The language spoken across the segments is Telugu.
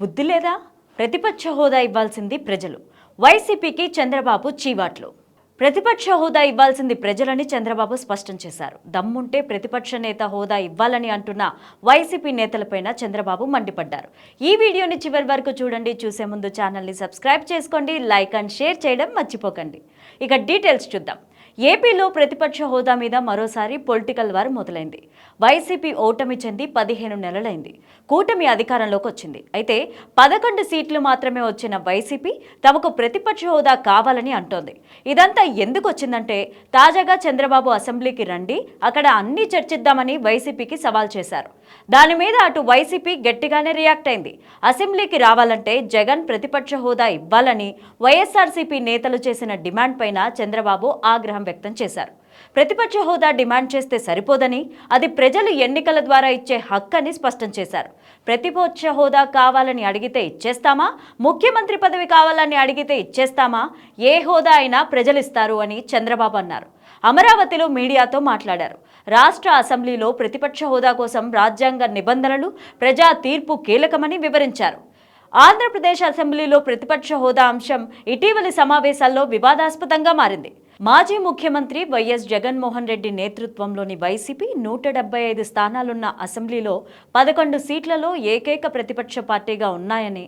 బుద్ధి లేదా? ప్రతిపక్ష హోదా ఇవ్వాల్సింది ప్రజలు. వైసీపీకి చంద్రబాబు చీవాట్లు. ప్రతిపక్ష హోదా ఇవ్వాల్సింది ప్రజలని చంద్రబాబు స్పష్టం చేశారు. దమ్ముంటే ప్రతిపక్ష నేత హోదా ఇవ్వాలని అంటున్న వైసీపీ నేతలపైన చంద్రబాబు మండిపడ్డారు. ఈ వీడియోని చివరి వరకు చూడండి. చూసే ముందు ఛానల్ని సబ్స్క్రైబ్ చేసుకోండి, లైక్ అండ్ షేర్ చేయడం మర్చిపోకండి. ఇక డీటెయిల్స్ చూద్దాం. ఏపీలో ప్రతిపక్ష హోదా మీద మరోసారి పొలిటికల్ వార్ మొదలైంది. వైసీపీ ఓటమి చెంది 15 నెలలైంది. కూటమి అధికారంలోకి వచ్చింది. అయితే 11 సీట్లు మాత్రమే వచ్చిన వైసీపీ తమకు ప్రతిపక్ష హోదా కావాలని అంటోంది. ఇదంతా ఎందుకు వచ్చిందంటే, తాజాగా చంద్రబాబు అసెంబ్లీకి రండి, అక్కడ అన్ని చర్చిద్దామని వైసీపీకి సవాల్ చేశారు. దాని మీద అటు వైసీపీ గట్టిగానే రియాక్ట్ అయింది. అసెంబ్లీకి రావాలంటే జగన్ ప్రతిపక్ష హోదా ఇవ్వాలని వైఎస్ఆర్సీపీ నేతలు చేసిన డిమాండ్ పైన చంద్రబాబు ఆగ్రహం వ్యక్తం చేశారు. ప్రతిపక్ష హోదా డిమాండ్ చేస్తే సరిపోదని, అది ప్రజలు ఎన్నికల ద్వారా ఇచ్చే హక్కని స్పష్టం చేశారు. ప్రతిపక్ష హోదా కావాలని అడిగితే ఇచ్చేస్తామా, ముఖ్యమంత్రి పదవి కావాలని అడిగితే ఇచ్చేస్తామా, ఏ హోదా అయినా ప్రజలిస్తారు అని చంద్రబాబు అన్నారు. అమరావతిలో మీడియాతో మాట్లాడారు. రాష్ట్ర అసెంబ్లీలో ప్రతిపక్ష హోదా కోసం రాజ్యాంగ నిబంధనలు, ప్రజా తీర్పు కీలకమని వివరించారు. ఆంధ్రప్రదేశ్ అసెంబ్లీలో ప్రతిపక్ష హోదా అంశం ఇటీవలి సమావేశాల్లో వివాదాస్పదంగా మారింది. మాజీ ముఖ్యమంత్రి వైఎస్ జగన్మోహన్ రెడ్డి నేతృత్వంలోని వైసీపీ 175 స్థానాలున్న అసెంబ్లీలో 11 సీట్లలో ఏకైక ప్రతిపక్ష పార్టీగా ఉన్నాయని,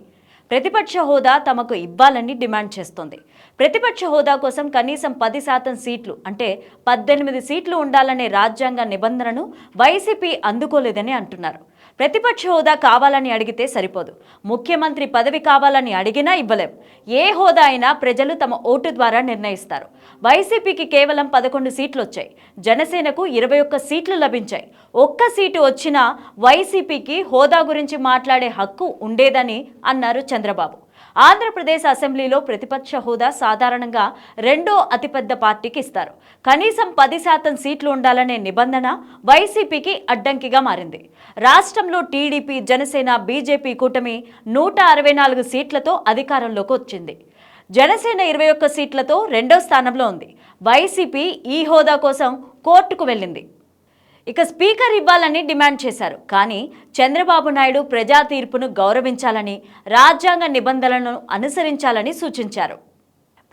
ప్రతిపక్ష హోదా తమకు ఇవ్వాలని డిమాండ్ చేస్తోంది. ప్రతిపక్ష హోదా కోసం కనీసం 10% సీట్లు అంటే 18 సీట్లు ఉండాలనే రాజ్యాంగ నిబంధనను వైసీపీ అందుకోలేదని అంటున్నారు. ప్రతిపక్ష హోదా కావాలని అడిగితే సరిపోదు, ముఖ్యమంత్రి పదవి కావాలని అడిగినా ఇవ్వలేం. ఏ హోదా అయినా ప్రజలు తమ ఓటు ద్వారా నిర్ణయిస్తారు. వైసీపీకి కేవలం 11 సీట్లు వచ్చాయి, జనసేనకు 21 సీట్లు లభించాయి. ఒక్క సీటు వచ్చినా వైసీపీకి హోదా గురించి మాట్లాడే హక్కు ఉండేదని అన్నారు చంద్రబాబు. ఆంధ్రప్రదేశ్ అసెంబ్లీలో ప్రతిపక్ష హోదా సాధారణంగా రెండో అతిపెద్ద పార్టీకి ఇస్తారు. కనీసం 10% సీట్లు ఉండాలనే నిబంధన వైసీపీకి అడ్డంకిగా మారింది. రాష్ట్రంలో టీడీపీ, జనసేన, బీజేపీ కూటమి 164 సీట్లతో అధికారంలోకి వచ్చింది. జనసేన 21 సీట్లతో రెండో స్థానంలో ఉంది. వైసీపీ ఈ హోదా కోసం కోర్టుకు వెళ్ళింది. ఇక స్పీకర్ ఇవ్వాలని డిమాండ్ చేశారు. కానీ చంద్రబాబు నాయుడు ప్రజా తీర్పును గౌరవించాలని, రాజ్యాంగ నిబంధనలను అనుసరించాలని సూచించారు.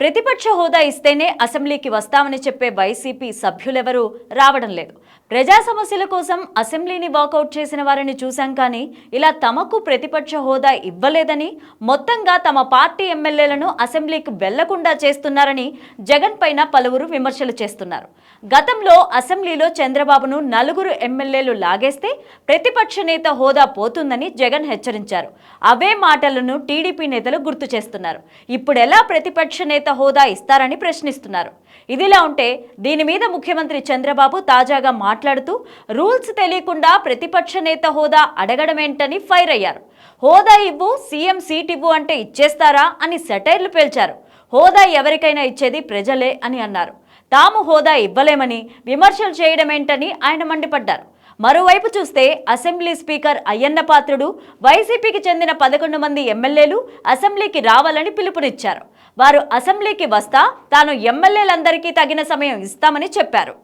ప్రతిపక్ష హోదా ఇస్తేనే అసెంబ్లీకి వస్తామని చెప్పే వైసీపీ సభ్యులెవరూ రావడం లేదు. ప్రజా సమస్యల కోసం అసెంబ్లీని వాకౌట్ చేసిన వారిని చూశాం, కానీ ఇలా తమకు ప్రతిపక్ష హోదా ఇవ్వలేదని, మొత్తంగా తమ పార్టీ ఎమ్మెల్యేలను అసెంబ్లీకి వెళ్లకుండా చేస్తున్నారని జగన్ పైన పలువురు విమర్శలు చేస్తున్నారు. గతంలో అసెంబ్లీలో చంద్రబాబును 4 ఎమ్మెల్యేలు లాగేస్తే ప్రతిపక్ష నేత హోదా పోతుందని జగన్ హెచ్చరించారు. అవే మాటలను టీడీపీ నేతలు గుర్తు చేస్తున్నారు. ఇప్పుడు ఎలా ప్రతిపక్ష నేత హోదా ఇస్తారని ప్రశ్నిస్తున్నారు. ఇదిలా ఉంటే దీని మీద ముఖ్యమంత్రి చంద్రబాబు తాజాగా మాట్లాడుతూ, రూల్స్ తెలియకుండా ప్రతిపక్ష నేత హోదా అడగడమేంటని ఫైర్ అయ్యారు. హోదా ఇవ్వు, సీఎం సీట్ ఇవ్వు అంటే ఇచ్చేస్తారా అని సెటైర్లు పేల్చారు. హోదా ఎవరికైనా ఇచ్చేది ప్రజలే అని అన్నారు. తాము హోదా ఇవ్వలేమని విమర్శలు చేయడమేంటని ఆయన మండిపడ్డారు. మరోవైపు చూస్తే అసెంబ్లీ స్పీకర్ అయ్యన్న పాత్రుడు వైసీపీకి చెందిన 11 మంది ఎమ్మెల్యేలు అసెంబ్లీకి రావాలని పిలుపునిచ్చారు. వారు అసెంబ్లీకి వస్తా తాను ఎమ్మెల్యేలందరికీ తగిన సమయం ఇస్తామని చెప్పారు.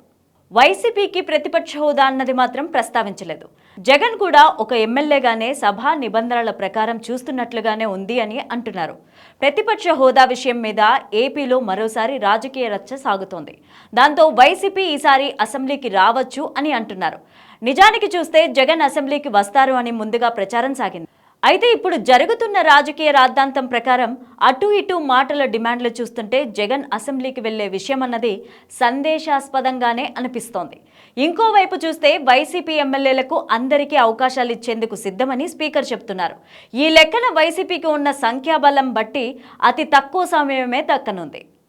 వైసీపీకి ప్రతిపక్ష హోదా అన్నది మాత్రం ప్రస్తావించలేదు. జగన్ కూడా ఒక ఎమ్మెల్యేగానే సభా నిబంధనల ప్రకారం చూస్తున్నట్లుగానే ఉంది అని అంటున్నారు. ప్రతిపక్ష హోదా విషయం మీద ఏపీలో మరోసారి రాజకీయ రచ్చ సాగుతోంది. దాంతో వైసీపీ ఈసారి అసెంబ్లీకి రావచ్చు అని అంటున్నారు. నిజానికి చూస్తే జగన్ అసెంబ్లీకి వస్తారు అని ముందుగా ప్రచారం సాగింది. అయితే ఇప్పుడు జరుగుతున్న రాజకీయ రాద్ధాంతం ప్రకారం అటు ఇటు మాటల డిమాండ్లు చూస్తుంటే జగన్ అసెంబ్లీకి వెళ్లే విషయం అన్నది సందేశాస్పదంగానే అనిపిస్తోంది. ఇంకోవైపు చూస్తే వైసీపీ ఎమ్మెల్యేలకు అందరికీ అవకాశాలు ఇచ్చేందుకు సిద్ధమని స్పీకర్ చెప్తున్నారు. ఈ లెక్కన వైసీపీకి ఉన్న సంఖ్యాబలం బట్టి అతి తక్కువ సమయమే దక్కనుంది.